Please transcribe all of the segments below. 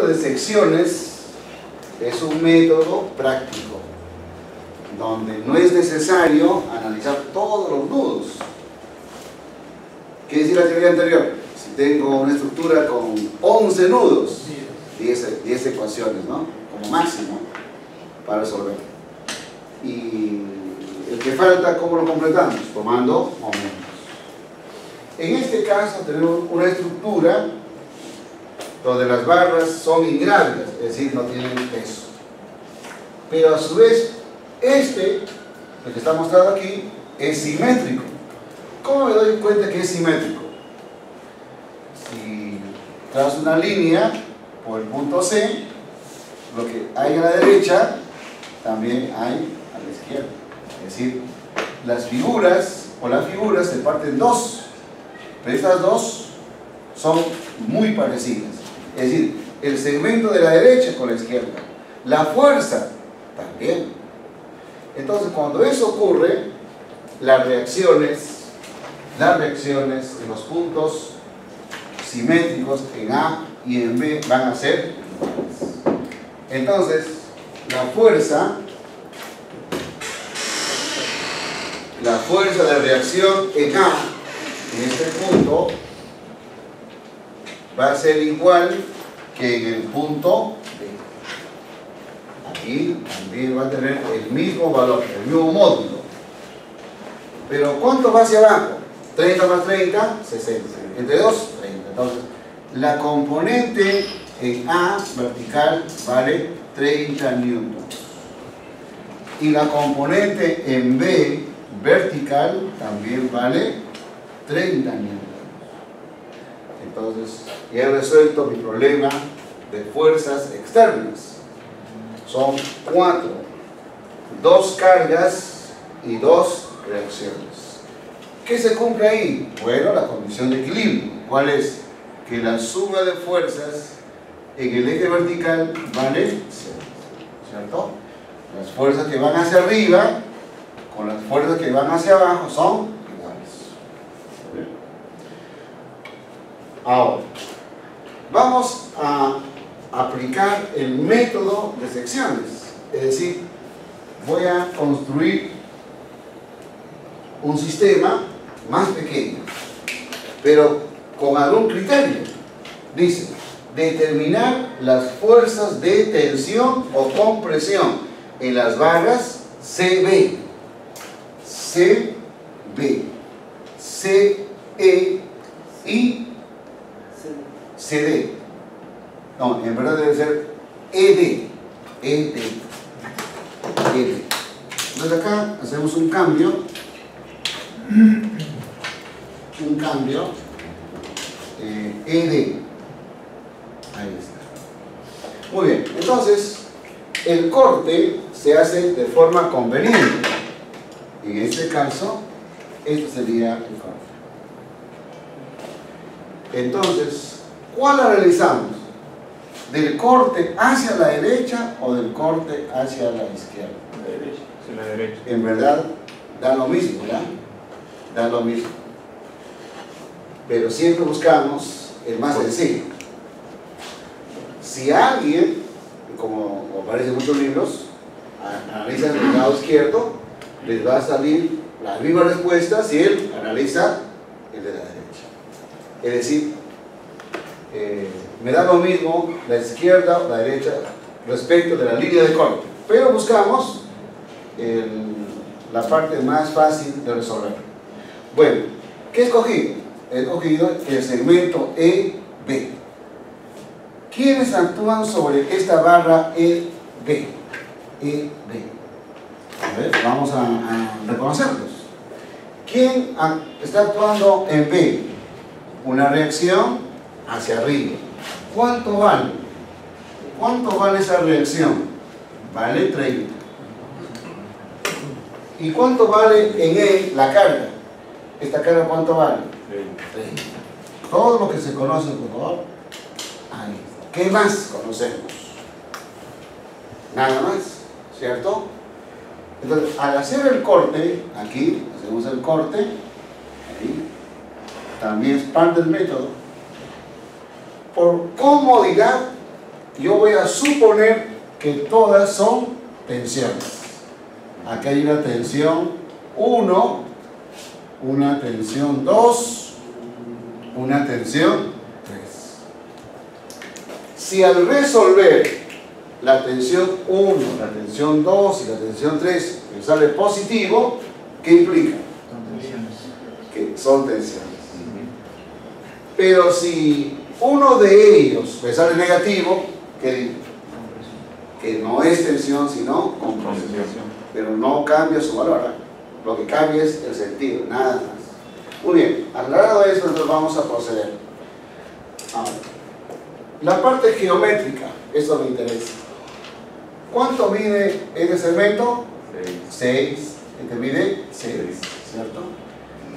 de secciones es un método práctico, donde no es necesario analizar todos los nudos. ¿Qué decir la teoría anterior? Si tengo una estructura con 11 nudos, 10 ecuaciones, ¿no? Como máximo, para resolver. Y el que falta, ¿cómo lo completamos? Tomando momentos. En este caso tenemos una estructura donde las barras son ingrávidas, es decir, no tienen peso. Pero a su vez, el que está mostrado aquí, es simétrico. ¿Cómo me doy cuenta que es simétrico? Si trazo una línea por el punto C, lo que hay a la derecha, también hay a la izquierda. Es decir, las figuras se parten en dos, pero estas dos son muy parecidas. Es decir, el segmento de la derecha con la izquierda, la fuerza también. Entonces, cuando eso ocurre, las reacciones en los puntos simétricos en A y en B van a ser iguales. Entonces, la fuerza de reacción en A, en este punto, va a ser igual que en el punto B. Aquí también va a tener el mismo valor, el mismo módulo. Pero ¿cuánto va hacia abajo? 30 más 30, 60. Entre 2, 30. Entonces, la componente en A vertical vale 30 newtons. Y la componente en B vertical también vale 30 newtons. Entonces, ya he resuelto mi problema de fuerzas externas. Son 4. 2 cargas y 2 reacciones. ¿Qué se cumple ahí? Bueno, la condición de equilibrio. ¿Cuál es? Que la suma de fuerzas en el eje vertical vale 0. ¿Cierto? Las fuerzas que van hacia arriba con las fuerzas que van hacia abajo son iguales. Ahora, vamos a aplicar el método de secciones. Es decir, voy a construir un sistema más pequeño, pero con algún criterio. Dice, determinar las fuerzas de tensión o compresión en las barras CB, CE y CD. No, en verdad debe ser ED. Entonces acá hacemos un cambio. ED. Ahí está. Muy bien, entonces el corte se hace de forma conveniente. En este caso, este sería el corte. Entonces, ¿cuál la realizamos? ¿Del corte hacia la derecha o del corte hacia la izquierda? La derecha. En verdad, da lo mismo, ¿ya? Da lo mismo. Pero siempre buscamos el más sencillo. Si alguien, como aparece en muchos libros, analiza el lado izquierdo, les va a salir la misma respuesta si él analiza el de la derecha. Es decir, me da lo mismo la izquierda o la derecha respecto de la línea de corte, pero buscamos la parte más fácil de resolver. Bueno, ¿qué he escogido? He escogido el segmento EB. ¿Quiénes actúan sobre esta barra EB? A ver, vamos a reconocerlos. ¿Quién está actuando en B? Una reacción hacia arriba. ¿Cuánto vale? ¿Cuánto vale esa reacción? Vale 30. ¿Y cuánto vale en E la carga? ¿Esta carga cuánto vale? 30. Todo lo que se conoce, por favor. Ahí. ¿Qué más conocemos? Nada más, ¿cierto? Entonces, al hacer el corte, aquí hacemos el corte, ahí, también es parte del método. Por comodidad, yo voy a suponer que todas son tensiones. Acá hay una tensión 1, una tensión 2, una tensión 3. Si al resolver la tensión 1, la tensión 2 y la tensión 3 me sale positivo, ¿qué implica? Que son tensiones. Pero si uno de ellos me sale negativo, ¿qué digo? Que no es tensión sino compresión. Pero no cambia su valor, ¿eh? Lo que cambia es el sentido, nada más. Muy bien, aclarado eso, entonces vamos a proceder. Ahora, la parte geométrica, eso me interesa. ¿Cuánto mide este segmento? 6. Este mide 6, ¿cierto?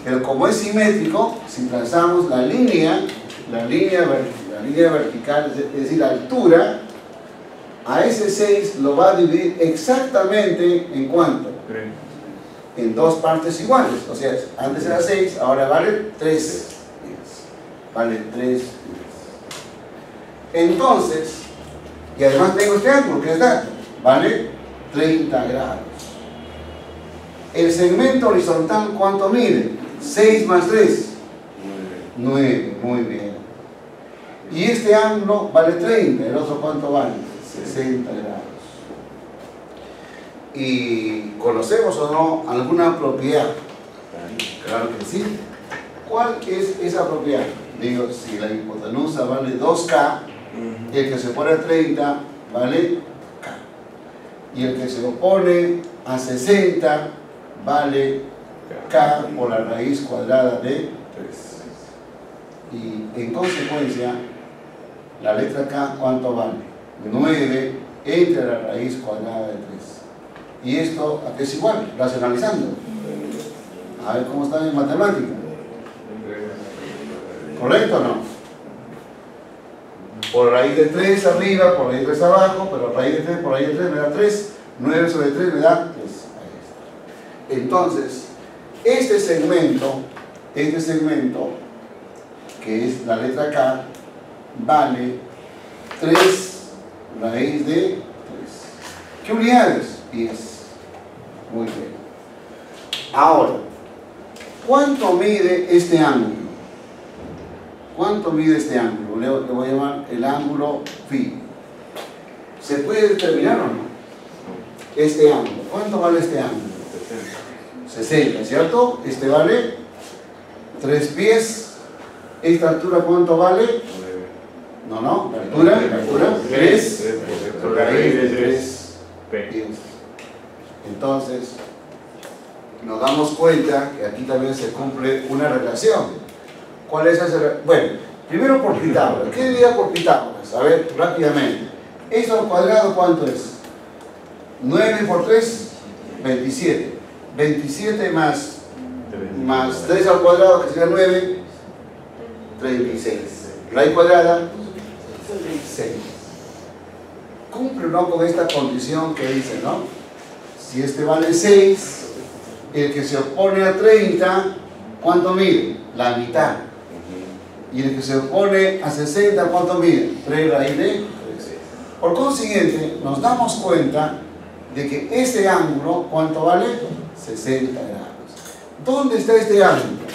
Pero como es simétrico, si trazamos la línea vertical, es decir, la altura, a ese 6 lo va a dividir exactamente ¿en cuánto? 3. En dos partes iguales. O sea, antes era 6, ahora vale 3. Vale 3. Entonces, y además tengo este ángulo, que está, vale 30 grados. El segmento horizontal, ¿cuánto mide? 6 más 3. 9, muy bien. Y este ángulo vale 30, ¿el otro cuánto vale? 60 grados. ¿Y conocemos o no alguna propiedad? Claro que sí. ¿Cuál es esa propiedad? Digo, si la hipotenusa vale 2K, el que se opone a 30 vale K. Y el que se opone a 60 vale K por la raíz cuadrada de 3. Y en consecuencia, la letra K, ¿cuánto vale? 9 entre la raíz cuadrada de 3. ¿Y esto a qué es igual? Racionalizando. A ver cómo está en matemática. ¿Correcto o no? Por raíz de 3 arriba, por raíz de 3 abajo, pero raíz de 3 por raíz de 3 me da 3. 9 sobre 3 me da 3. Ahí está. Entonces, este segmento, que es la letra K, vale 3 raíz de 3. ¿Qué unidades? 10. Muy bien. Ahora, ¿cuánto mide este ángulo? ¿Cuánto mide este ángulo? Le voy a llamar el ángulo phi. ¿Se puede determinar o no? Este ángulo. ¿Cuánto vale este ángulo? 60, ¿cierto? Este vale 3 pies. ¿Esta altura cuánto vale? No, la altura 3 raíz de 3 pies. Entonces, nos damos cuenta que aquí también se cumple una relación. ¿Cuál es esa relación? Bueno, primero por Pitágoras. ¿Qué diría por Pitágoras? A ver, rápidamente. ¿Esto al cuadrado cuánto es? 9 por 3, 27. 27 más 3 al cuadrado, que sería 9, 36. Raíz cuadrada, 6. Cumple, ¿no?, con esta condición que dice, ¿no? Si este vale 6, el que se opone a 30, ¿cuánto mide? La mitad. Y el que se opone a 60, ¿cuánto mide? 3 raíz de 3. Por consiguiente, nos damos cuenta de que este ángulo, ¿cuánto vale? 60 grados. ¿Dónde está este ángulo?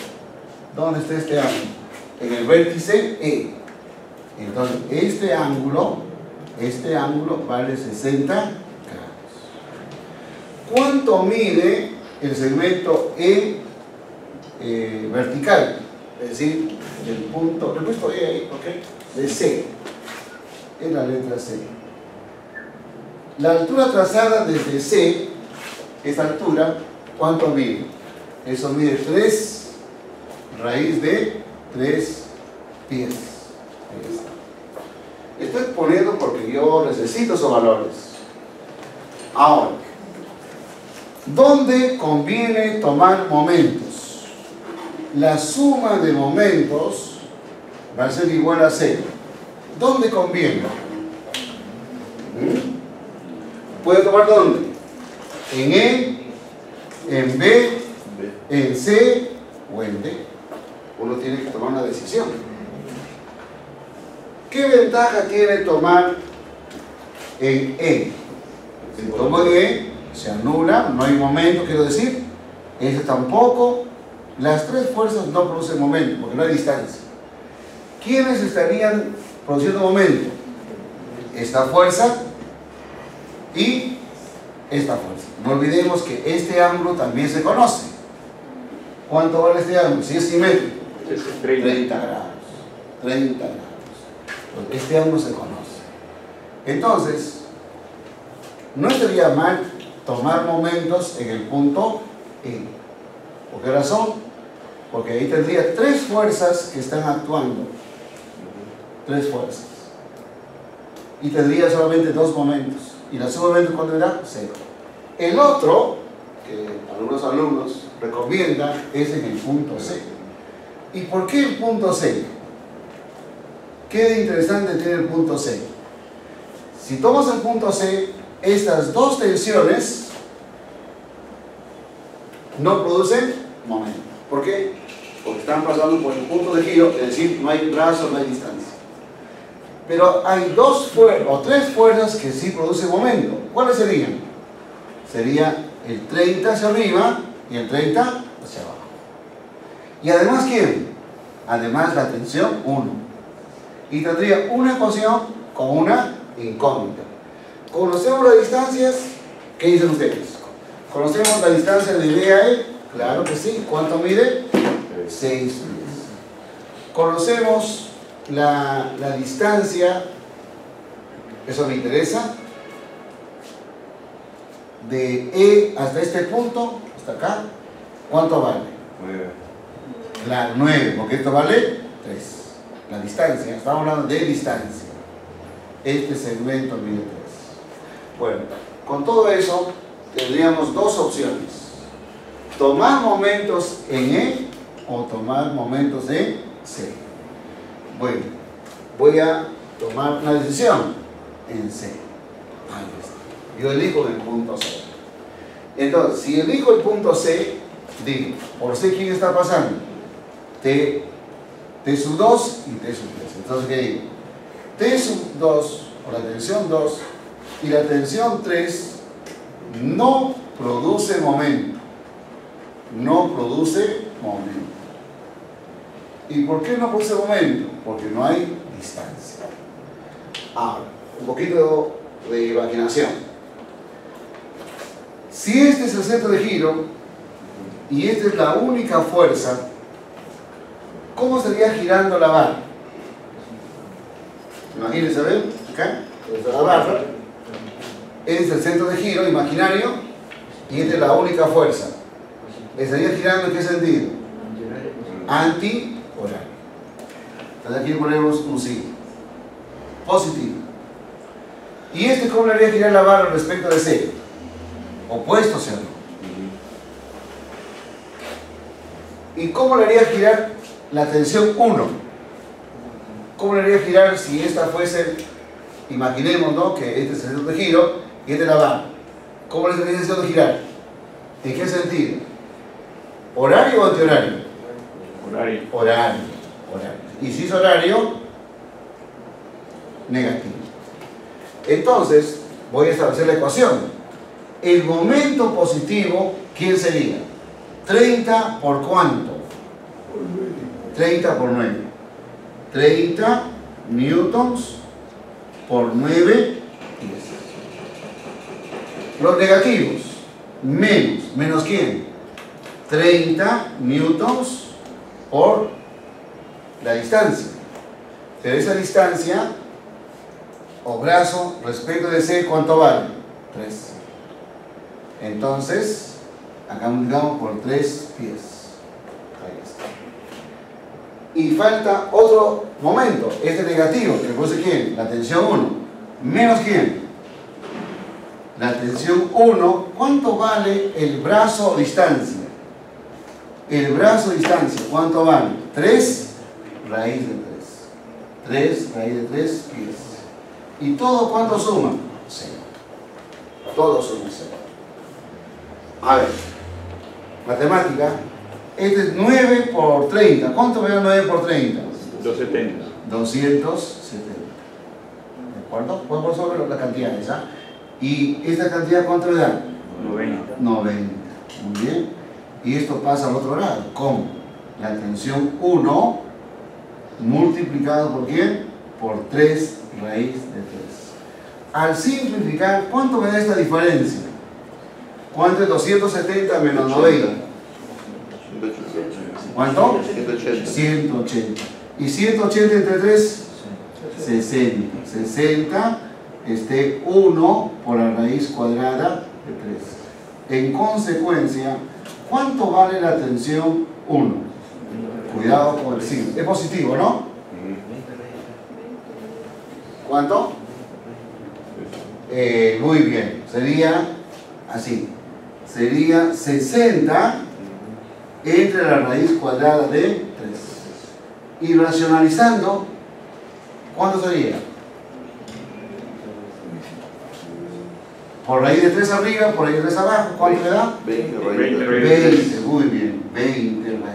¿Dónde está este ángulo? En el vértice E. Entonces, este ángulo vale 60 grados. ¿Cuánto mide el segmento E vertical? Es decir, el punto, le he puesto E ahí, ¿ok? De C. Es la letra C. La altura trazada desde C, esta altura, ¿cuánto mide? Eso mide 3 raíz de 3 pies. Ahí está. Estoy poniendo porque yo necesito esos valores. Ahora, ¿dónde conviene tomar momentos? La suma de momentos va a ser igual a 0. ¿Dónde conviene? ¿Puede tomar dónde? En E, en B, en C o en D. Uno tiene que tomar una decisión. ¿Qué ventaja tiene tomar en E. Si tomo en E, se anula, no hay momento, quiero decir. Ese tampoco. Las tres fuerzas no producen momento, porque no hay distancia. ¿Quiénes estarían produciendo momento? Esta fuerza y esta fuerza. No olvidemos que este ángulo también se conoce. ¿Cuánto vale este ángulo? Si es simétrico. 30 grados. 30 grados. Pues este ángulo se conoce. Entonces, no estaría mal tomar momentos en el punto E. ¿Por qué razón? Porque ahí tendría tres fuerzas que están actuando. Tres fuerzas. Y tendría solamente dos momentos. ¿Y la suma de momentos cuánto era? 0. El otro, que algunos alumnos recomiendan, es en el punto C. ¿Y por qué el punto C? ¿Qué de interesante tiene el punto C? Si tomas el punto C, estas dos tensiones no producen momento. ¿Por qué? Porque están pasando por el punto de giro, es decir, no hay brazo, no hay distancia. Pero hay dos fuerzas o tres fuerzas que sí producen momento. ¿Cuáles serían? Sería el 30 hacia arriba y el 30 hacia abajo. Y además, ¿quién? Además la tensión 1. Y tendría una ecuación con una incógnita. ¿Conocemos las distancias? ¿Qué dicen ustedes? ¿Conocemos la distancia de B a E? Claro que sí. ¿Cuánto mide? 6 pies. ¿Conocemos la distancia? Eso me interesa. De E hasta este punto, hasta acá, ¿cuánto vale? 9. Claro, 9, porque esto vale 3. La distancia, estamos hablando de distancia. Este segmento mide 3. Bueno, con todo eso tendríamos dos opciones: tomar momentos en E o tomar momentos en C. Bueno, voy a tomar una decisión en C. Ahí está. Yo elijo el punto C. Entonces, si elijo el punto C, digo, por C, ¿quién está pasando? T sub 2 y T sub 3. Entonces, ¿qué digo? T sub 2, o la tensión 2, y la tensión 3 no produce momento. No produce momento. ¿Y por qué no produce momento? Porque no hay distancia. Ahora, un poquito de imaginación. Si este es el centro de giro y esta es la única fuerza, ¿cómo estaría girando la barra? Imagínense, ¿ven? Acá, la barra. Este es el centro de giro imaginario y esta es la única fuerza. ¿Estaría girando en qué sentido? Anti-horario. Entonces aquí ponemos un signo positivo. ¿Y este cómo le haría girar la barra respecto de C? Opuesto, ¿sí o no? ¿Y cómo le haría girar la tensión 1? ¿Cómo le haría girar si esta fuese, imaginemos, ¿no?, que este es el centro de giro y este es la barra? ¿Cómo le estaría haciendo girar? ¿En qué sentido? ¿Horario o antihorario? Horario. Horario. Y si es horario, negativo. Entonces, voy a establecer la ecuación. El momento positivo, ¿quién sería? 30 por ¿cuánto? 30 por 9. 30 newtons por 9 pies. Los negativos, menos ¿quién? 30 newtons por la distancia. Pero esa distancia o brazo respecto de C, ¿cuánto vale? 3. Entonces, acá multiplicamos por 3 pies. Ahí está. Y falta otro momento, este negativo, que produce ¿quién? La tensión 1. ¿Menos quién? La tensión 1. ¿Cuánto vale el brazo o distancia? El brazo de distancia, ¿cuánto vale? 3 raíz de 3. 3 raíz de 3 pies. ¿Y todo cuánto suma? 0. Todo suma 0. A ver, matemática. Este es 9 por 30. ¿Cuánto me da 9 por 30? 270. 270. acuerdo? Podemos sobre las cantidades, ¿ah? Y esta cantidad, ¿cuánto le da? 90. 90. Muy bien. Y esto pasa al otro lado. ¿Cómo? La tensión 1 multiplicado por ¿quién? Por 3 raíz de 3. Al simplificar, ¿cuánto me da esta diferencia? ¿Cuánto es 270 menos 90? ¿Cuánto? 180. 180. ¿Y 180 entre 3? 60. 60, 1 por la raíz cuadrada de 3. En consecuencia, ¿cuánto vale la tensión 1? Cuidado con el signo. Es positivo, ¿no? ¿Cuánto? Muy bien. Sería así. Sería 60 entre la raíz cuadrada de 3. Y racionalizando, ¿cuánto sería? Por raíz de 3 arriba, por raíz de 3 abajo, ¿cuánto me da? 20 20, muy bien, 20 raíz de 3.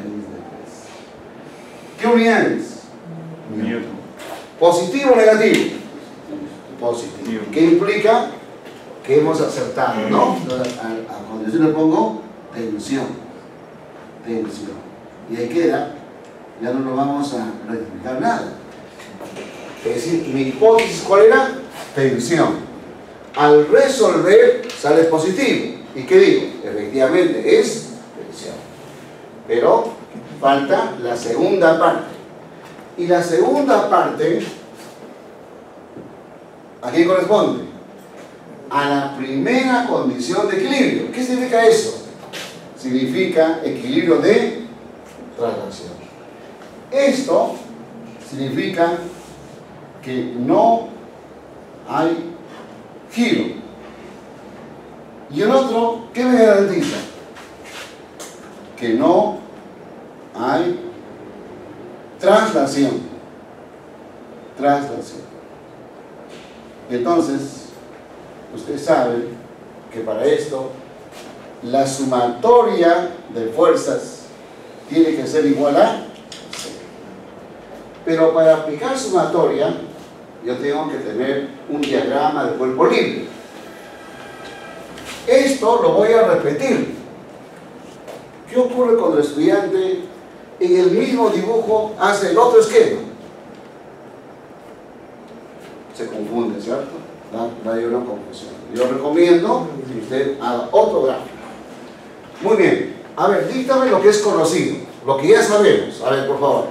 ¿Qué unidades? Newton. ¿Positivo o negativo? Positivo. ¿Qué implica? Que hemos acertado, ¿no? Entonces, a continuación le pongo tensión. Tensión. Y ahí queda, ya no nos vamos a rectificar nada. Es decir, mi hipótesis, ¿cuál era? Tensión. Al resolver sale positivo. ¿Y qué digo? Efectivamente es tensión. Pero falta la segunda parte. Y la segunda parte, ¿a quién corresponde? A la primera condición de equilibrio. ¿Qué significa eso? Significa equilibrio de traslación. Esto significa que no hay giro. Y el otro, ¿qué me garantiza? Que no hay traslación. Traslación. Entonces, usted sabe que para esto la sumatoria de fuerzas tiene que ser igual a 0. Pero para aplicar sumatoria, yo tengo que tener un diagrama de cuerpo libre. Esto lo voy a repetir. ¿Qué ocurre cuando el estudiante en el mismo dibujo hace el otro esquema? Se confunde, ¿cierto? Da una confusión. Yo recomiendo que usted haga otro gráfico. Muy bien. A ver, díctame lo que es conocido, lo que ya sabemos. A ver, por favor.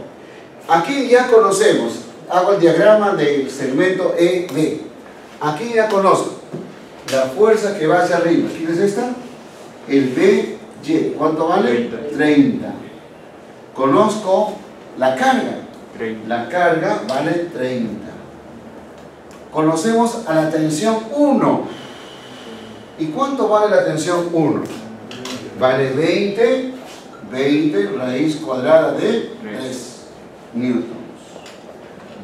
Aquí ya conocemos. Hago el diagrama del segmento EB. Aquí ya conozco la fuerza que va hacia arriba. ¿Quién es esta? El BY. ¿Cuánto vale? 30. Conozco la carga. 30. La carga vale 30. Conocemos a la tensión 1. ¿Y cuánto vale la tensión 1? Vale 20 raíz cuadrada de 3 newtons.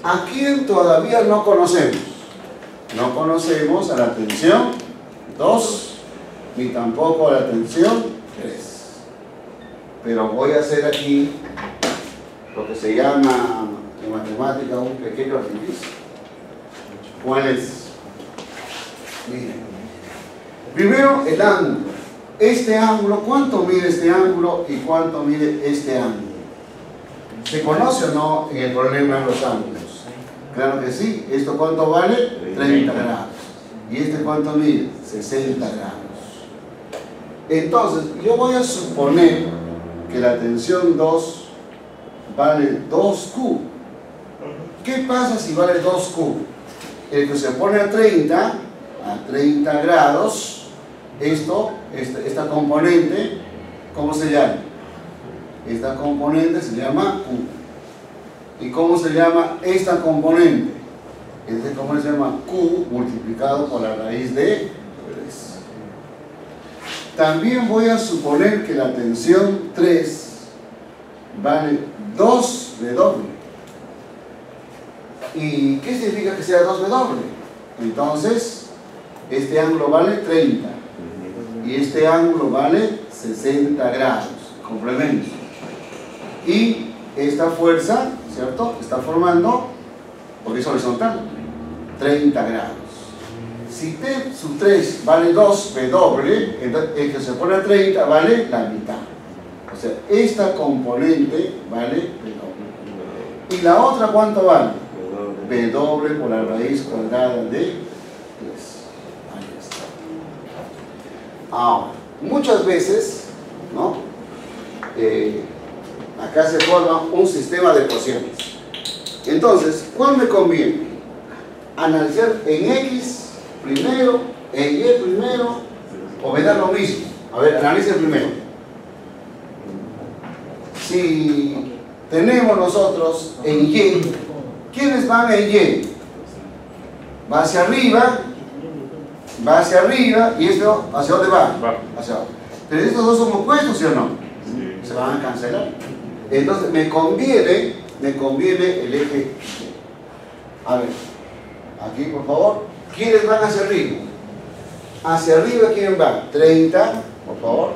¿A quién todavía no conocemos? No conocemos a la tensión 2, ni tampoco a la tensión 3. Pero voy a hacer aquí lo que se llama en matemática un pequeño artificio. ¿Cuál es? Miren. Primero el ángulo. Este ángulo, ¿cuánto mide este ángulo y cuánto mide este ángulo? ¿Se conoce o no en el problema de los ángulos? Claro que sí. ¿Esto cuánto vale? 30 grados. ¿Y este cuánto mide? 60 grados. Entonces, yo voy a suponer que la tensión 2 vale 2Q. ¿Qué pasa si vale 2Q? El que se pone a 30 grados, esta componente, ¿cómo se llama? Esta componente se llama Q. ¿Y cómo se llama esta componente? Esta componente se llama Q multiplicado por la raíz de 3. También voy a suponer que la tensión 3 vale 2W. ¿Y qué significa que sea 2W? Entonces, este ángulo vale 30 y este ángulo vale 60 grados. Complemento. Y esta fuerza, ¿cierto?, está formando, porque es horizontal, 30 grados. Si T sub 3 vale 2 W, entonces el que se pone a 30 vale la mitad. O sea, esta componente vale W. ¿Y la otra cuánto vale? W por la raíz cuadrada de 3. Ahí está. Ahora, muchas veces, ¿no? Acá se forma un sistema de ecuaciones. Entonces, ¿cuál me conviene? ¿Analizar en X primero, en Y primero, o me da lo mismo? A ver, analice primero. Si tenemos nosotros en Y, ¿quiénes van en Y? Va hacia arriba, y esto, ¿hacia dónde va? Hacia abajo. Pero estos dos son opuestos, ¿sí o no? Se van a cancelar. Entonces me conviene el eje. A ver, aquí por favor, ¿quiénes van hacia arriba? Hacia arriba, ¿quién va? 30, por favor,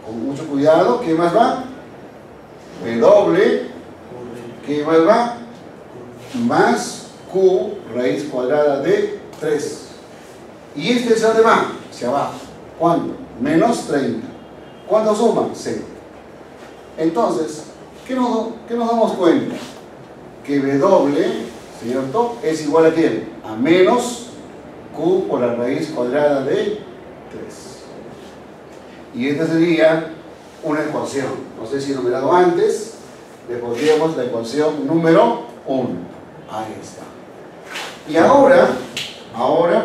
con mucho cuidado. ¿Quién más va? W. ¿Quién más va? Más Q raíz cuadrada de 3. ¿Y este es dónde va? Hacia abajo. ¿Cuánto? Menos 30. ¿Cuánto suma? 0. Entonces, ¿qué nos damos cuenta? Que W, ¿cierto?, es igual a ¿quién? A menos Q por la raíz cuadrada de 3. Y esta sería una ecuación. No sé si numerado antes, le pondríamos la ecuación número 1. Ahí está. Y ahora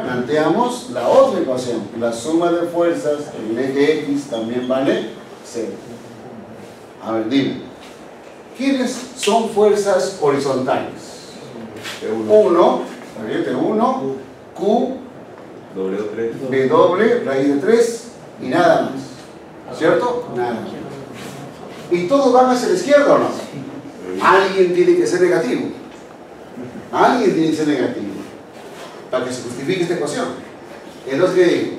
planteamos la otra ecuación. La suma de fuerzas en el eje X también vale 0. A ver, dime. ¿Quiénes son fuerzas horizontales? T1, Q, W, raíz de 3 y nada más. ¿Cierto? Nada más. ¿Y todos van hacia la izquierda o no? Alguien tiene que ser negativo. Alguien tiene que ser negativo para que se justifique esta ecuación. Entonces, ¿qué digo?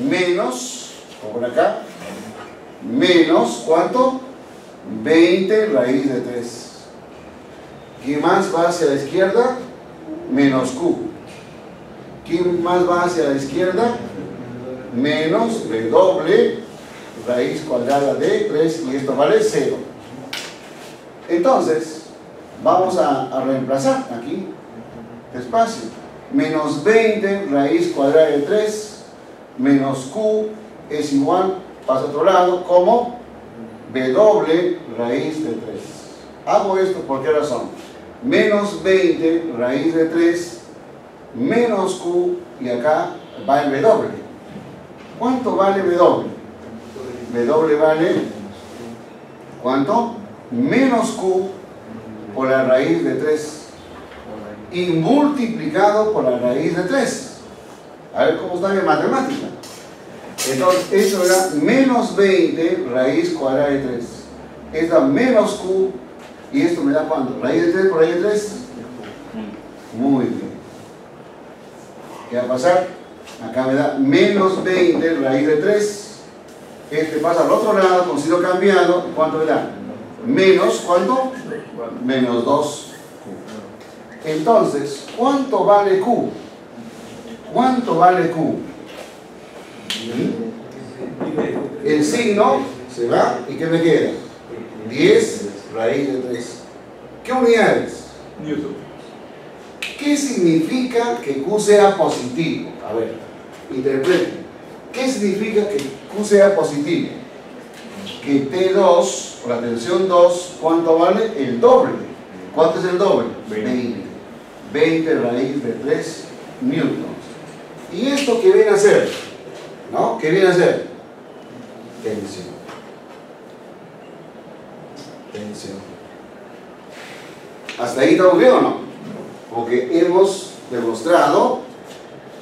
Menos, por acá, menos, ¿cuánto? 20 raíz de 3. ¿Quién más va hacia la izquierda? Menos Q. ¿Quién más va hacia la izquierda? Menos W raíz cuadrada de 3, y esto vale 0. Entonces, vamos a reemplazar aquí, despacio. Menos 20 raíz cuadrada de 3 menos Q es igual, pasa a otro lado, como W raíz de 3. Hago esto por qué razón. Menos 20 raíz de 3 menos Q, y acá va el W. ¿Cuánto vale W? W vale, ¿cuánto? Menos Q por la raíz de 3 y multiplicado por la raíz de 3. A ver cómo está en matemática. Entonces, esto era menos 20 raíz cuadrada de 3. Esto da menos Q, y esto me da ¿cuánto? Raíz de 3 por raíz de 3. Muy bien. ¿Qué va a pasar? Acá me da menos 20 raíz de 3. Este pasa al otro lado con signo cambiado. ¿Cuánto me da? Menos, ¿cuánto? Menos 2Q. Entonces, ¿cuánto vale Q? ¿Cuánto vale Q? El signo se va, ¿y qué me queda? 10 raíz de 3. ¿Qué unidades? Newton. ¿Qué significa que Q sea positivo? A ver, interpreten. ¿Qué significa que Q sea positivo? Que T2, por la tensión 2, ¿cuánto vale? El doble. ¿Cuánto es el doble? 20. 20 raíz de 3 newtons. ¿Y esto qué viene a ser? ¿No? ¿Qué viene a ser? Tensión. Tensión. ¿Hasta ahí estamos bien o no? Porque hemos demostrado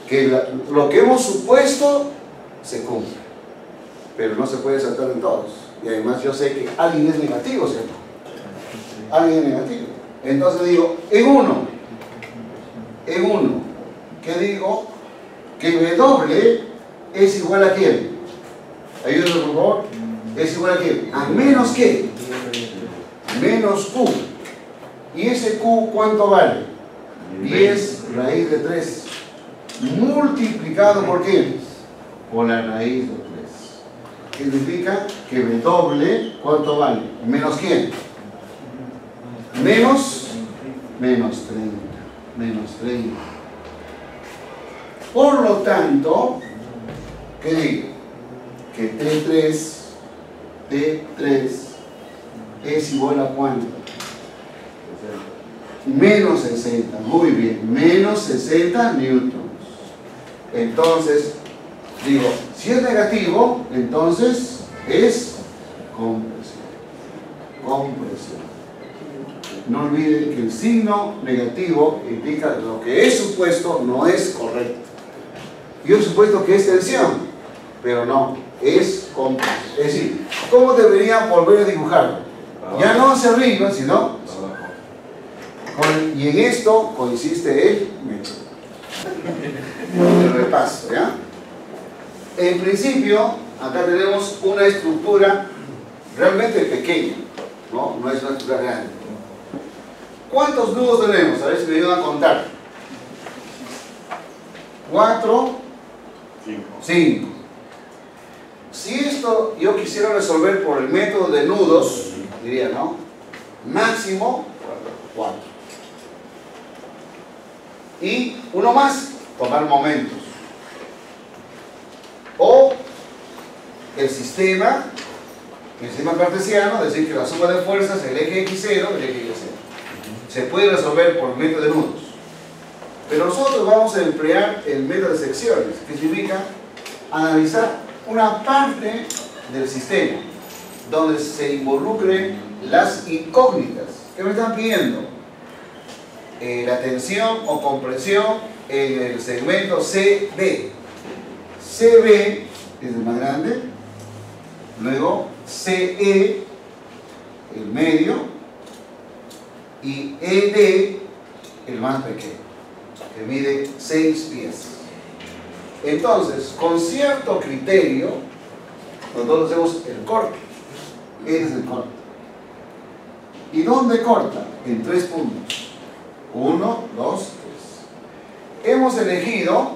que lo que hemos supuesto se cumple, pero no se puede saltar en todos. Y además yo sé que alguien es negativo, ¿cierto? Alguien es negativo. Entonces digo, en uno, ¿qué digo? Que W es igual a ¿quién? Ayúdenme por favor. ¿Es igual a quién? A menos ¿qué? Menos Q. ¿Y ese Q cuánto vale? 10 raíz de 3 multiplicado por qué? Por la raíz de 3. Significa que W, ¿cuánto vale? ¿Menos quién? Menos 30. Menos 30. Por lo tanto, ¿qué digo? Que T3 es igual a ¿cuánto? Menos 60. Muy bien, menos 60 newtons. Entonces, digo, si es negativo, entonces es compresión. Compresión. No olviden que el signo negativo indica lo que es supuesto no es correcto. Yo he supuesto que es tensión, pero no, es compresión. Es decir, ¿cómo debería volver a dibujarlo? Ya no hacia arriba, sino y en esto consiste el método. El repaso, ¿ya? En principio, acá tenemos una estructura realmente pequeña, ¿no? No es una estructura grande. ¿Cuántos nudos tenemos? A ver si me ayudan a contar. 4, 5. Si esto yo quisiera resolver por el método de nudos, diría, ¿no? Máximo 4. Y uno más, tomar momentos. O el sistema cartesiano, decir que la suma de fuerzas, el eje X0, el eje Y0. Se puede resolver por método de nudos. Pero nosotros vamos a emplear el método de secciones, que significa analizar una parte del sistema, donde se involucren las incógnitas que me están pidiendo. La tensión o compresión en el segmento CB. CB es el más grande, luego CE, el medio, y ED, el más pequeño, que mide 6 pies. Entonces, con cierto criterio, nosotros hacemos el corte. Ese es el corte. ¿Y dónde corta? En 3 puntos. 1, 2, 3. Hemos elegido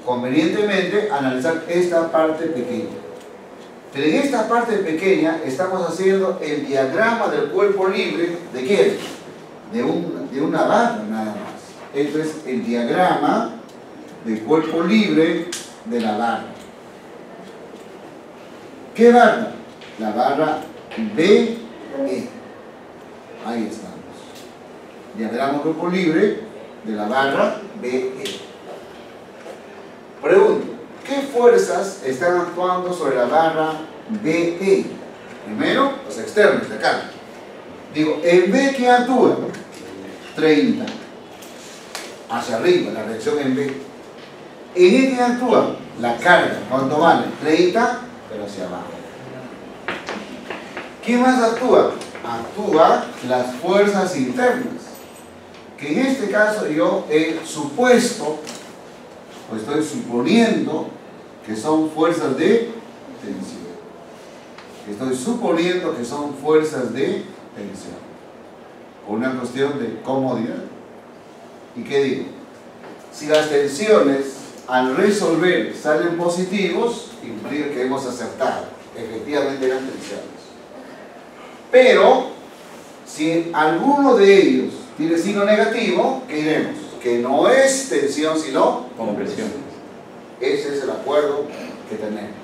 convenientemente analizar esta parte pequeña. Pero en esta parte pequeña estamos haciendo el diagrama del cuerpo libre. ¿De quién? De una barra nada más. Esto es el diagrama del cuerpo libre de la barra. ¿Qué barra? La barra BE. Ahí estamos. Diagrama del cuerpo libre de la barra BE. Pregunto, ¿qué fuerzas están actuando sobre la barra BE? Primero, los externos de acá. Digo, ¿en B qué actúa? 30. Hacia arriba, la reacción en B. ¿En E qué actúa? La carga. ¿Cuánto vale? 30, pero hacia abajo. ¿Qué más actúa? Actúa las fuerzas internas, que en este caso yo he supuesto, o estoy suponiendo, que son fuerzas de tensión. Estoy suponiendo que son fuerzas de tensión. Por una cuestión de comodidad. ¿Y qué digo? Si las tensiones al resolver salen positivos, implica que hemos acertado. Efectivamente eran tensiones. Pero, si alguno de ellos tiene signo negativo, ¿qué diremos? Que no es tensión, sino compresión. Ese es el acuerdo que tenemos.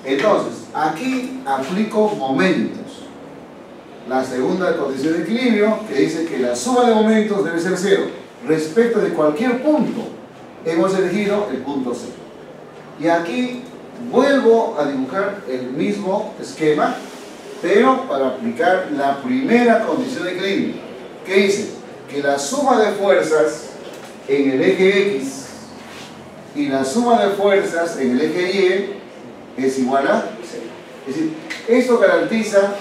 Entonces, aquí aplico momentos. La segunda condición de equilibrio, que dice que la suma de momentos debe ser 0. Respecto de cualquier punto, hemos elegido el punto 0. Y aquí vuelvo a dibujar el mismo esquema, pero para aplicar la primera condición de equilibrio, que dice que la suma de fuerzas en el eje X y la suma de fuerzas en el eje Y es igual a 0. Es decir, esto garantiza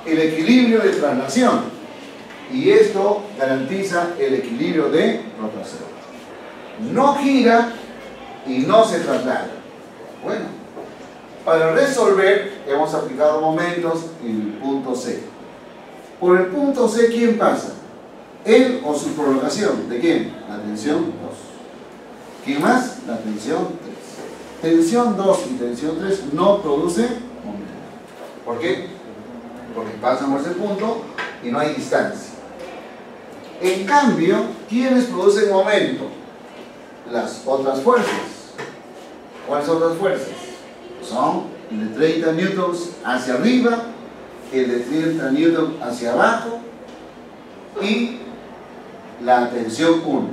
el equilibrio de traslación y esto garantiza el equilibrio de rotación. No gira y no se traslada. Bueno, para resolver hemos aplicado momentos en el punto C. Por el punto C, ¿quién pasa? El o su prolongación. ¿De quién? La tensión 2. ¿Quién más? La tensión 3. Tensión 2 y tensión 3 no produce momento. ¿Por qué? Porque pasan por ese punto y no hay distancia. En cambio, ¿quiénes producen momento? Las otras fuerzas. ¿Cuáles son las fuerzas? Son el de 30 newtons hacia arriba, el de 30 newtons hacia abajo y la tensión 1.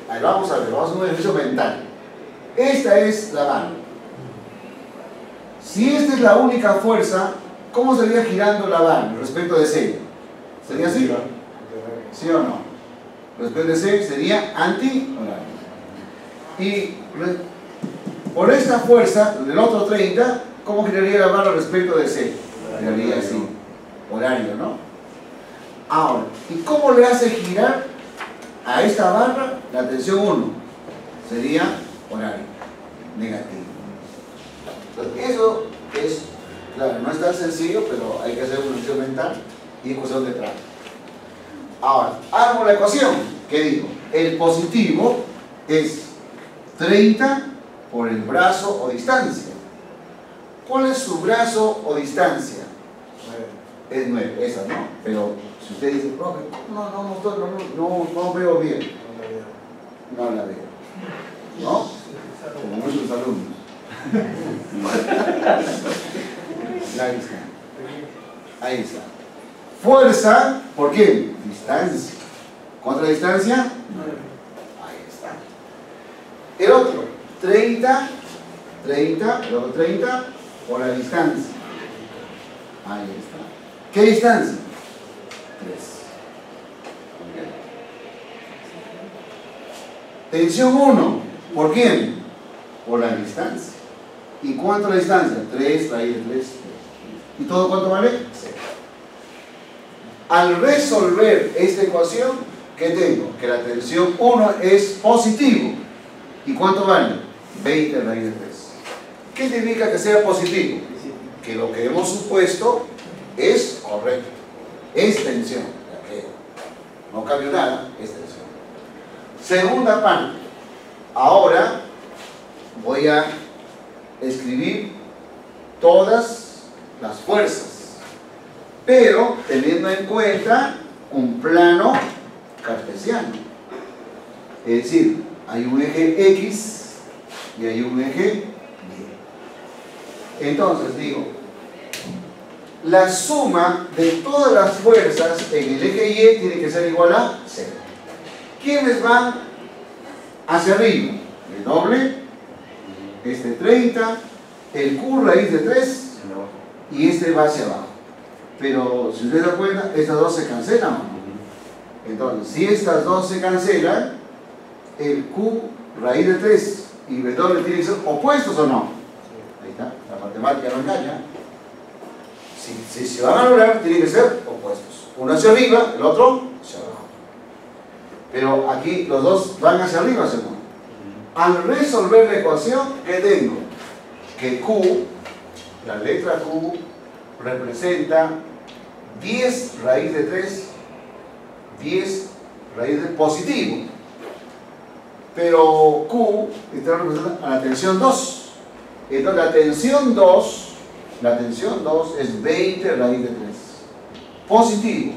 Ahí vamos a ver, vamos a hacer un ejercicio mental. Esta es la mano. Si esta es la única fuerza, ¿cómo sería girando la mano respecto de C? ¿Sería así? ¿Sí o no? Respecto de C sería anti-horario. Y por esta fuerza del otro 30, ¿cómo giraría la mano respecto de C? Giraría así, horario, ¿no? Ahora, ¿y cómo le hace girar a esta barra la tensión 1? Sería horario, negativo. Entonces, eso es, claro, no es tan sencillo, pero hay que hacer una ecuación mental y ecuación de práctica. Ahora, hago la ecuación. ¿Qué digo? El positivo es 30 por el brazo o distancia. ¿Cuál es su brazo o distancia? 9. Es 9, esa no. Pero si usted dice, profe, no veo bien. No la veo. ¿No? Como muchos alumnos. Ahí está. Ahí está. Fuerza, ¿por qué? Distancia. ¿Contra distancia? 9. Ahí está. El otro, 30, el otro 30 por la distancia. Ahí está. ¿Qué distancia? 3. Tensión 1, ¿por quién? Por la distancia. ¿Y cuánto la distancia? 3 raíz de 3. ¿Y todo cuánto vale? 0. Al resolver esta ecuación, ¿qué tengo? Que la tensión 1 es positivo. ¿Y cuánto vale? 20 raíz de 3. ¿Qué significa que sea positivo? Que lo que hemos supuesto es correcto. Es tensión. No cambió nada, es tensión. Segunda parte. Ahora voy a escribir todas las fuerzas, pero teniendo en cuenta un plano cartesiano. Es decir, hay un eje X y hay un eje Y. Entonces digo, la suma de todas las fuerzas en el eje Y tiene que ser igual a 0. ¿Quiénes van hacia arriba? El doble, este 30, el Q raíz de 3 y este va hacia abajo. Pero si ustedes se dan cuenta, estas dos se cancelan. Entonces, si estas dos se cancelan, el Q raíz de 3 y W tienen que ser opuestos o no. Ahí está, la matemática no engaña. Si se van a lograr, tienen que ser opuestos. Uno hacia arriba, el otro hacia abajo. Pero aquí los dos van hacia arriba, hacia abajo. Al resolver la ecuación, ¿qué tengo? Que Q, la letra Q, representa 10 raíz de 3, 10 raíz de positivo. Pero Q está representando a la tensión 2. Entonces la tensión 2 es 20 raíz de 3. Positivo.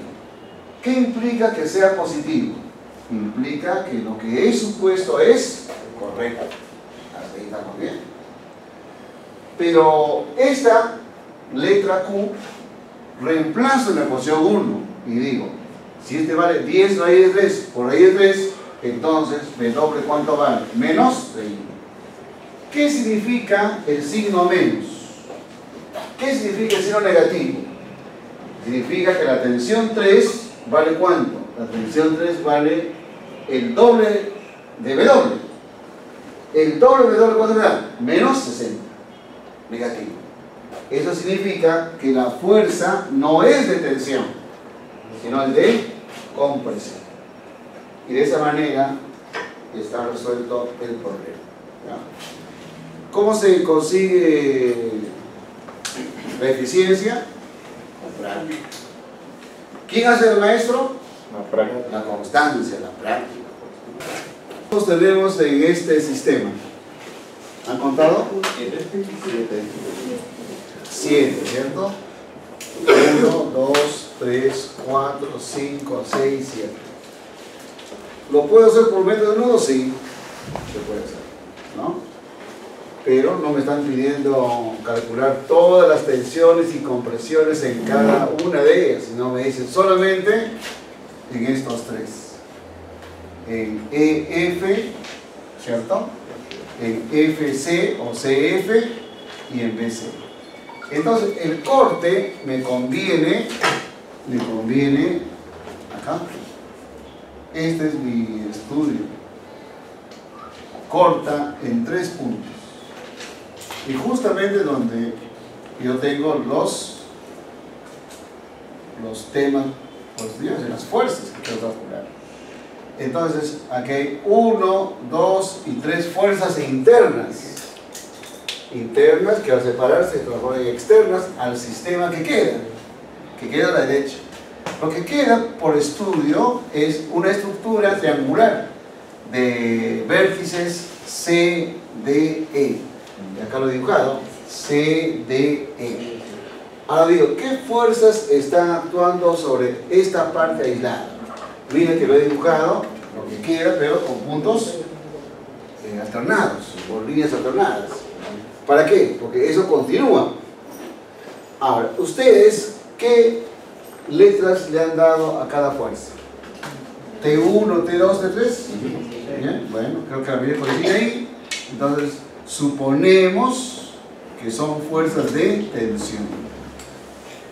¿Qué implica que sea positivo? Implica que lo que he supuesto es correcto. Hasta ahí estamos bien. Pero esta letra Q reemplazo en la ecuación 1 y digo, si este vale 10 raíz de 3 por raíz de 3, entonces W ¿cuánto vale? Menos 30. ¿Qué significa el signo menos? ¿Qué significa el signo negativo? Significa que la tensión 3 vale ¿cuánto? La tensión 3 vale el doble de W. El doble de W ¿cuánto me da? Menos 60. Negativo. Eso significa que la fuerza no es de tensión, sino es de compresión. Y de esa manera está resuelto el problema. ¿Ya? ¿Cómo se consigue la eficiencia? Con práctica. ¿Quién hace el maestro? La constancia, la práctica. ¿Cuántos tenemos en este sistema? ¿Han contado? 7, ¿cierto? 1, 2, 3, 4, 5, 6, 7. ¿Lo puedo hacer por método de nudo? Sí, se puede hacer, ¿no? Pero no me están pidiendo calcular todas las tensiones y compresiones en cada una de ellas, sino me dicen solamente en estos 3. En EF, ¿cierto? En FC o CF y en BC. Entonces el corte me conviene acá. Este es mi estudio. Corta en 3 puntos. Y justamente donde yo tengo los temas, pues digamos, las fuerzas que quiero calcular. Entonces, aquí hay 1, 2 y 3 fuerzas internas. Internas que al separarse se transforman en externas al sistema que queda a la derecha. Lo que queda por estudio es una estructura triangular de vértices C, D, E. Y acá lo he dibujado, C, D, E. Ahora digo, ¿qué fuerzas están actuando sobre esta parte aislada? Miren que lo he dibujado, lo que queda, pero con puntos alternados, por líneas alternadas. ¿Para qué? Porque eso continúa. Ahora, ¿ustedes qué letras le han dado a cada fuerza? T1, T2, T3. Bien, bueno, creo que la miré por ahí. Entonces, suponemos que son fuerzas de tensión.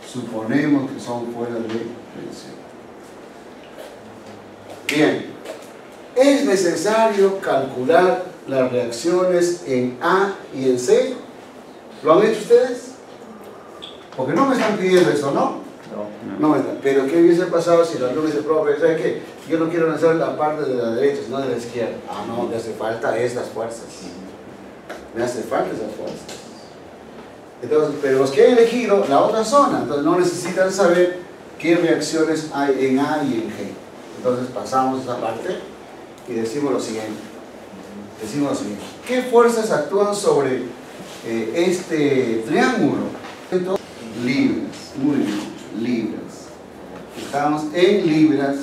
Suponemos que son fuerzas de tensión. Bien, ¿es necesario calcular las reacciones en A y en C? ¿Lo han hecho ustedes? Porque no me están pidiendo eso, ¿no? No me están. Pero ¿qué hubiese pasado si el alumno dice, profe, ¿sabe qué? Yo no quiero lanzar la parte de la derecha, sino de la izquierda. Ah, no, me hace falta esas fuerzas. Me hace falta esas fuerzas. Entonces, pero los que he elegido la otra zona, entonces no necesitan saber qué reacciones hay en A y en G. Entonces pasamos esa parte y decimos lo siguiente. ¿Qué fuerzas actúan sobre este triángulo? Libras, muy bien, libras. Estamos en libras,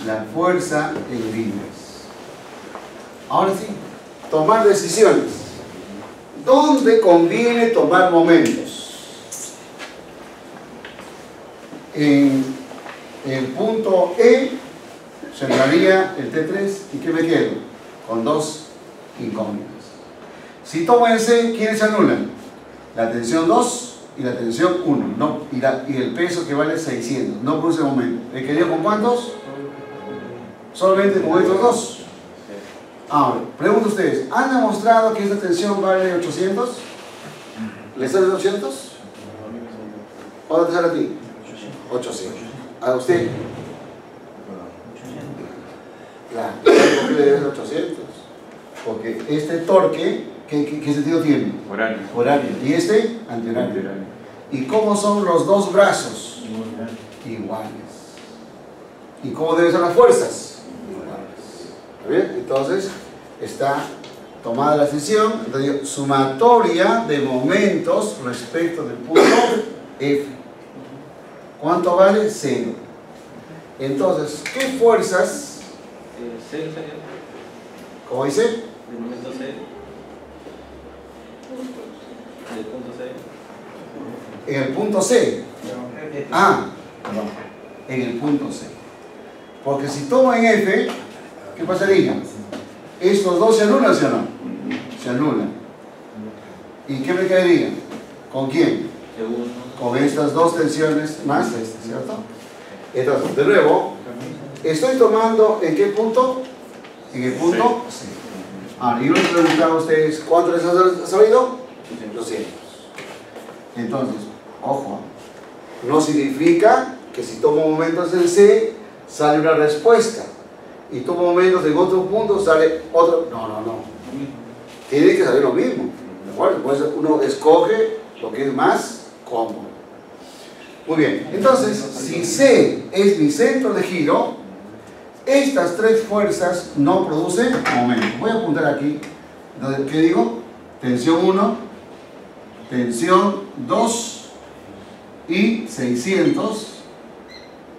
la fuerza en libras. Ahora sí, tomar decisiones. ¿Dónde conviene tomar momentos? En el punto E cerraría el T3 y ¿qué me quedo? Con 2 incógnitas. Si tomo en C, ¿quiénes se anulan? La tensión 2 y la tensión 1, no, y el peso que vale 600, no por ese momento. ¿Me quedaría con cuántos? Solamente con estos 2. Ahora, pregunto a ustedes, ¿han demostrado que esta tensión vale 800? ¿Les sale 800? ¿Cuánto te sale a ti? 800. ¿A usted? Claro, ¿por qué le debes 800? Porque este torque, ¿qué sentido tiene? Horario. ¿Y este? Antihorario. ¿Y cómo son los dos brazos? Iguales. ¿Y cómo deben ser las fuerzas? Iguales. ¿Está bien? Entonces, está tomada la decisión, entonces, sumatoria de momentos respecto del punto F. ¿Cuánto vale? 0. Entonces, ¿qué fuerzas? 0 sería. ¿Cómo dice? Del momento 0. Del punto 0. En el punto C. Ah, perdón. En el punto C. Porque si tomo en F, ¿qué pasaría? Estos dos se anulan, ¿sí o no? Se anulan. ¿Y qué me quedaría? ¿Con quién? Con estas dos tensiones más este, ¿cierto? Entonces, de nuevo, estoy tomando ¿en qué punto? En el punto C. Ahora, yo les preguntaba a ustedes, ¿cuánto les ha salido? 200. Entonces, ojo, no significa que si tomo momentos en C, sale una respuesta. Y tomo momentos en otro punto, sale otro. No. Tiene que salir lo mismo. ¿De acuerdo? Pues uno escoge lo que es más cómodo. Muy bien. Entonces, si C es mi centro de giro, Estas tres fuerzas no producen momento. Voy a apuntar aquí. Entonces, ¿qué digo? Tensión 1, tensión 2 y 600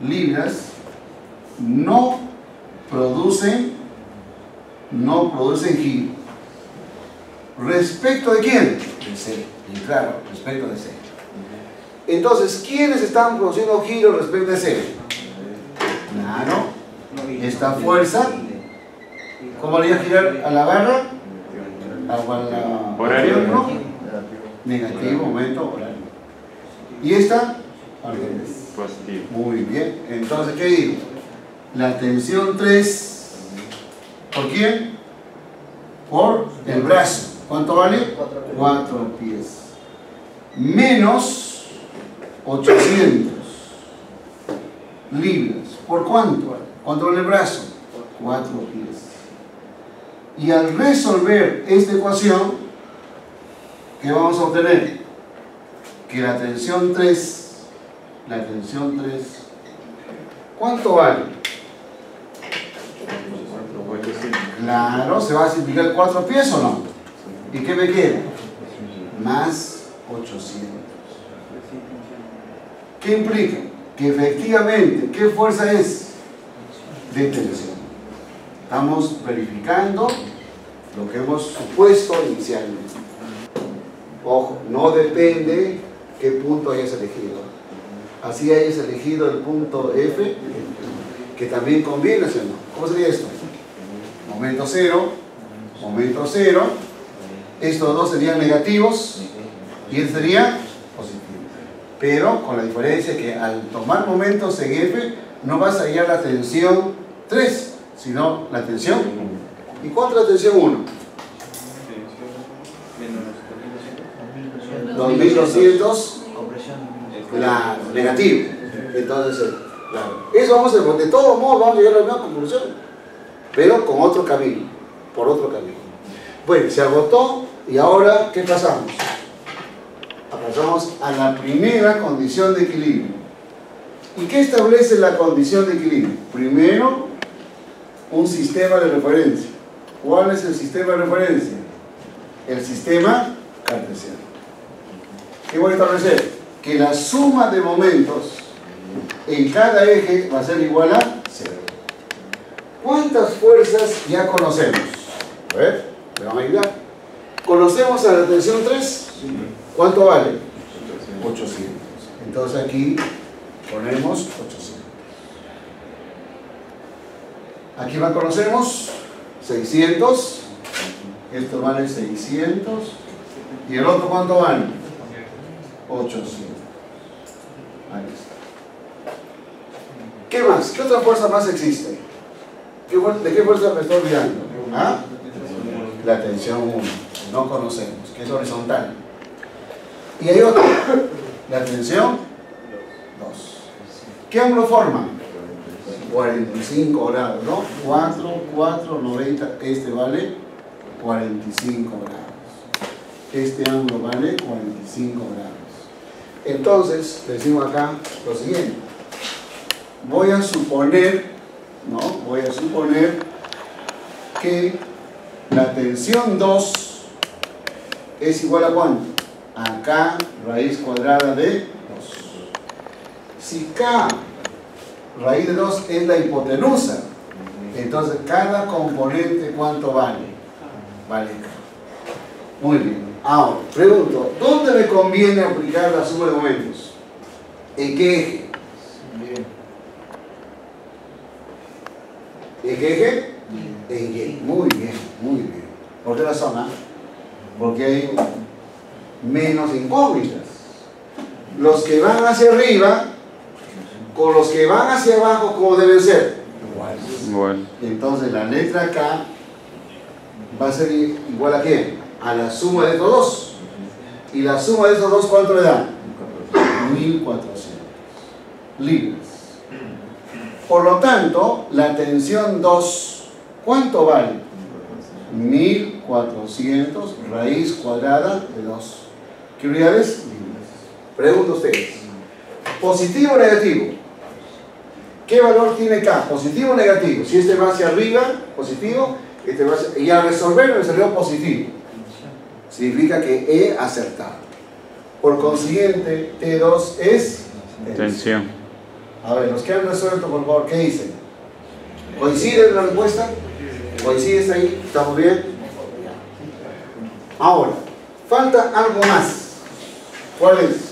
libras no producen giro. ¿Respecto de quién? De C. Y claro, respecto de C. Entonces, ¿quiénes están produciendo giro respecto de C? Claro, esta fuerza. ¿Cómo le voy a girar a la barra? Horario. Negativo, momento, horario. ¿Y esta? Positivo. Muy bien. Entonces, ¿qué digo? La tensión 3, ¿por quién? Por el brazo. ¿Cuánto vale? 4 pies. Menos 800 libras. ¿Por cuánto? ¿Cuánto vale el brazo? 4 pies. Y al resolver esta ecuación, ¿qué vamos a obtener? Que la tensión 3, ¿cuánto vale? Claro, ¿se va a simplificar 4 pies o no? ¿Y qué me queda? Más 800. ¿Qué implica? Que efectivamente, ¿qué fuerza es? De tensión. Estamos verificando lo que hemos supuesto inicialmente. Ojo, no depende qué punto hayas elegido. Así hayas elegido el punto F, que también conviene, ¿sí o no? ¿Cómo sería esto? Momento 0, momento 0. Estos dos serían negativos y este sería positivo. Pero con la diferencia que al tomar momentos en F no vas a hallar la tensión 3, sino la tensión 1. ¿Y cuánto es la tensión 1? 2200. Claro, negativo. Entonces, claro. Eso vamos a, de todos modos vamos a llegar a la misma conclusión, pero con otro camino, por otro camino. Bueno, se agotó y ahora, ¿qué pasamos? Pasamos a la primera condición de equilibrio. ¿Y qué establece la condición de equilibrio? Primero, un sistema de referencia. ¿Cuál es el sistema de referencia? El sistema cartesiano. ¿Qué voy a establecer? Que la suma de momentos en cada eje va a ser igual a 0. ¿Cuántas fuerzas ya conocemos? A ver, me van a ayudar. ¿Conocemos a la tensión 3? ¿Cuánto vale? 800. Entonces aquí ponemos 800. Aquí la conocemos 600. Esto vale 600. ¿Y el otro cuánto vale? 800. Ahí está. ¿Qué más? ¿Qué otra fuerza más existe? ¿De qué fuerza me estoy olvidando? ¿Ah? La tensión 1. No conocemos, que es horizontal. Y hay otra, la tensión 2. ¿Qué ángulo forma? 45 grados, ¿no? 4, 90, este vale 45 grados. Este ángulo vale 45 grados. Entonces, decimos acá lo siguiente. Voy a suponer que la tensión 2 es igual a ¿cuánto? A K raíz cuadrada de 2. Si K raíz de 2 es la hipotenusa, entonces cada componente ¿cuánto vale? Vale K. Muy bien. Ahora, pregunto, ¿dónde me conviene aplicar la suma de momentos? ¿En qué eje? ¿En qué eje? En Y. Muy bien, muy bien. ¿Por qué razón? Porque hay menos incógnitas. Los que van hacia arriba con los que van hacia abajo, ¿cómo deben ser? Iguales. Bueno. Entonces la letra K va a ser igual a ¿qué? A la suma de estos dos. Y la suma de estos dos, ¿cuánto le da? 1400 libras. Por lo tanto, la tensión 2, ¿cuánto vale? 1400 raíz cuadrada de 2. ¿Qué unidades? Pregunto a ustedes. ¿Positivo o negativo? ¿Qué valor tiene K? ¿Positivo o negativo? Si este va hacia arriba, positivo, este va hacia... y al resolverlo me salió positivo. Significa que he acertado. Por consiguiente, T2 es Tensión. A ver, los que han resuelto, por favor, ¿qué dicen? ¿Coincide la respuesta? ¿Coincides ahí? ¿Estamos bien? Ahora, falta algo más. ¿Cuál es?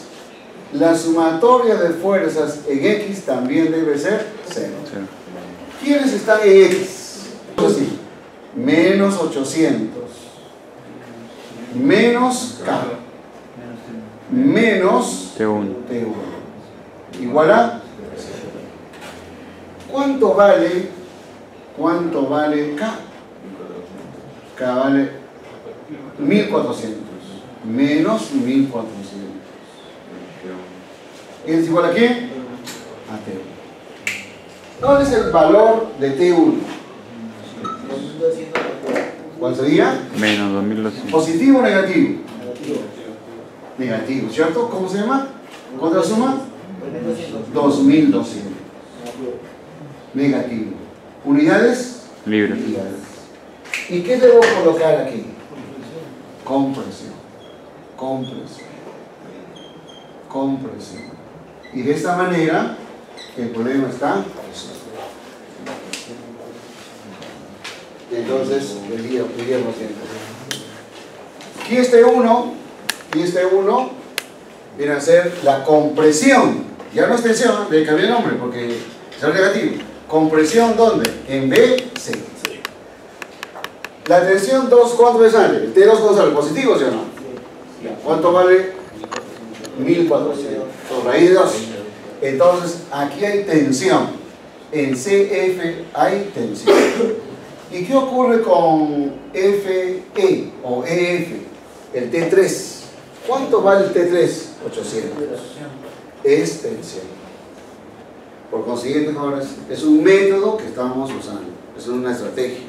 La sumatoria de fuerzas en X también debe ser 0. ¿Quiénes están en X? Así, menos 800 menos K menos T1. igual a ¿cuánto vale K? K vale 1400 menos 1400. ¿Es igual a qué? A T1. ¿Cuál es el valor de T1? ¿Cuál sería? Menos 2200. ¿Positivo o negativo? Negativo, ¿cierto? ¿Cómo se llama? ¿Cuánto suma? 2200. Negativo. ¿Unidades? Libres. Unidades. ¿Y qué debo colocar aquí? Compresión. Compresión. Compresión. Y de esta manera el problema está resuelto. Entonces, veríamos aquí este 1 viene a ser la compresión. Ya no es tensión, le cambié el nombre porque es negativo. Compresión, ¿dónde? En BC. La tensión 2, ¿cuánto me sale? El T2, ¿cuánto sale? ¿Positivo, sí o no? ¿Cuánto vale? 1400. Por raíz de 2. Entonces, aquí hay tensión. En CF hay tensión. ¿Y qué ocurre con FE o EF? El T3. ¿Cuánto vale el T3? 800. Es tensión. Por consiguiente, ahora es un método que estamos usando. Es una estrategia.